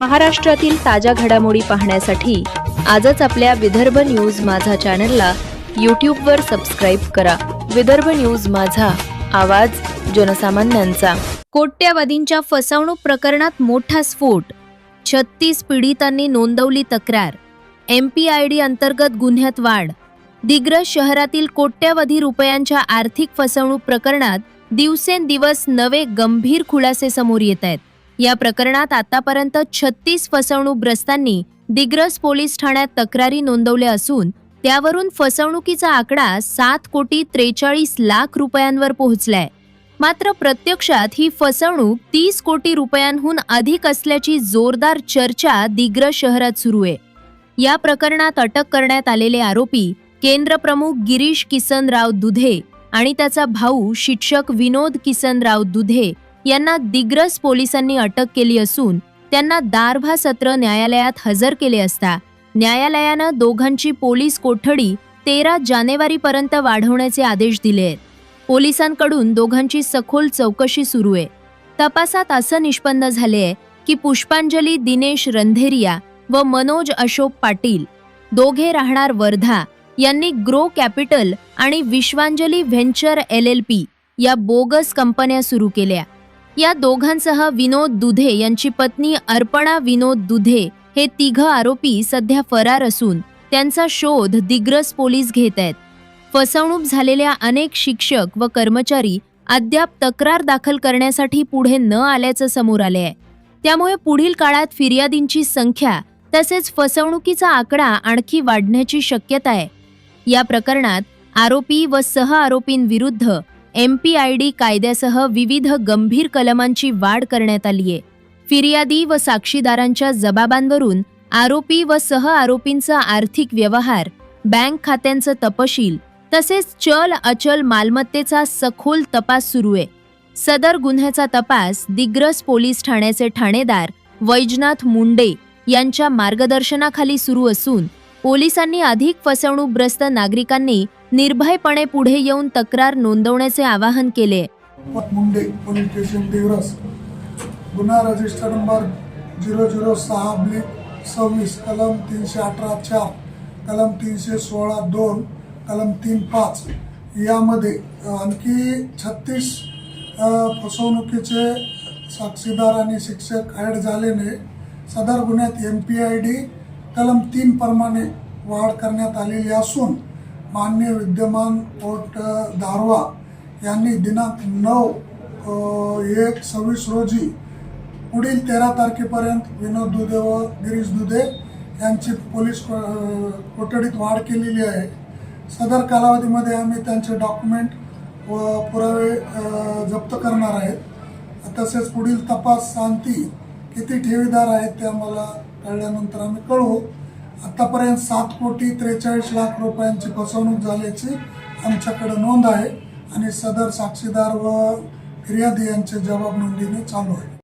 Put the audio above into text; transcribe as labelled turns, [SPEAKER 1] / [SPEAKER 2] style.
[SPEAKER 1] महाराष्ट्रातील ताज्या घडामोडी पाहण्यासाठी आजच आपल्या विदर्भ न्यूज माझा चॅनलला यूट्यूबवर सबस्क्राईब करा। विदर्भ न्यूज माझा, आवाज जनसामान्यांचा। कोट्यवधींच्या फसवणूक प्रकरणात मोठा स्फोट, 36 पीडितांनी नोंदवली तक्रार। MPID अंतर्गत गुन्ह्यात वाढ। दिग्रस शहरातील कोट्यवधी रुपयांच्या आर्थिक फसवणूक प्रकरणात दिवसेंदिवस नवे गंभीर खुलासे समोर येत आहेत। या प्रकरणात आतापर्यंत 36 फसवणूकग्रस्तांनी दिग्रस पोलीस ठाण्यात तक्रारी नोंदवल्या असून त्यावरून फसवणुकीचा आकडा 7,43,00,000 रुपयांवर पोहोचलाय। मात्र प्रत्यक्षात ही फसवणूक 30 कोटी रुपयांहून अधिक असल्याची जोरदार चर्चा दिग्रस शहरात सुरू आहे। या प्रकरणात अटक करण्यात आलेले आरोपी केंद्रप्रमुख गिरीश किसनराव दुधे आणि त्याचा भाऊ शिक्षक विनोद किसनराव दुधे यांना दिग्रस पोलिसांनी अटक केली असून त्यांना दारव्हा सत्र न्यायालयात हजर केले असता न्यायालयानं दोघांची पोलीस कोठडी 13 जानेवारीपर्यंत वाढवण्याचे आदेश दिले आहेत। पोलिसांकडून दोघांची सखोल चौकशी सुरू आहे। तपासात असं निष्पन्न झाले आहे की पुष्पांजली दिनेश रंधेरिया व मनोज अशोक पाटील, दोघे राहणार वर्धा, यांनी ग्रो कॅपिटल आणि विश्वांजली व्हेंचर LLP या बोगस कंपन्या सुरू केल्या। या दोघांसह विनोद दुधे यांची पत्नी अर्पणा विनोद दुधे हे तिघ आरोपी सध्या फरार असून त्यांचा शोध दिग्रस पोलीस घेत आहेत। फसवणूक झालेल्या अनेक शिक्षक व कर्मचारी अद्याप तक्रार दाखल करण्यासाठी पुढे न आल्याचं समोर आले आहे। त्यामुळे पुढील काळात फिर्यादींची संख्या तसेच फसवणुकीचा आकडा आणखी वाढण्याची शक्यता आहे। या प्रकरणात आरोपी व सह आरोपींविरुद्ध MPID कायद्यासह विविध गंभीर कलमांची वाढ करण्यात आली आहे। फिर्यादी व साक्षीदारांच्या जबाबांवरून आरोपी व सह आरोपींचा आर्थिक व्यवहार, बँक खात्यांचं तपशील तसेच चल अचल मालमत्तेचा सखोल तपास सुरू आहे। सदर गुन्ह्याचा तपास दिग्रस पोलीस ठाण्याचे ठाणेदार वैजनाथ मुंडे यांच्या मार्गदर्शनाखाली सुरू असून पोलिसांनी अधिक फसवणूकग्रस्त नागरिकांनी निर्भयपणे पुढे येऊन तक्रार नोंदवण्याचे आवाहन केले।
[SPEAKER 2] मुंडे पोलीस स्टेशन दिग्रस, गुन्हा रजिस्टर नंबर 006/26 कलम 318(4), कलम 316(2), कलम 35 यामध्ये आणखी 36 फसवणुकीचे साक्षीदार आणि शिक्षक ॲड झाल्याने सदर गुन्ह्यात MPID कलम 3 प्रमाणे वाढ करण्यात आलेली असून माननीय विद्यमान कोर्ट दारव्हा यांनी दिनांक 9/1/26 रोजी पुढील 13 तारखेपर्यंत विनोद दुधे व गिरीश दुधे यांची पोलीस कोठडीत वाढ केलेली आहे। सदर कालावधीमध्ये आम्ही त्यांचे डॉक्युमेंट व पुरावे जप्त करणार आहेत। तसेच पुढील तपास सांगती किती ठेवीदार आहेत ते आम्हाला कळल्यानंतर आम्ही कळवू। आतापर्यंत 7,43,00,000 रुपयांची फसवणूक झाल्याची आमच्याकडे नोंद आहे आणि सदर साक्षीदार व फिर्यादी यांचे जबाब नोंदणी चालू आहे।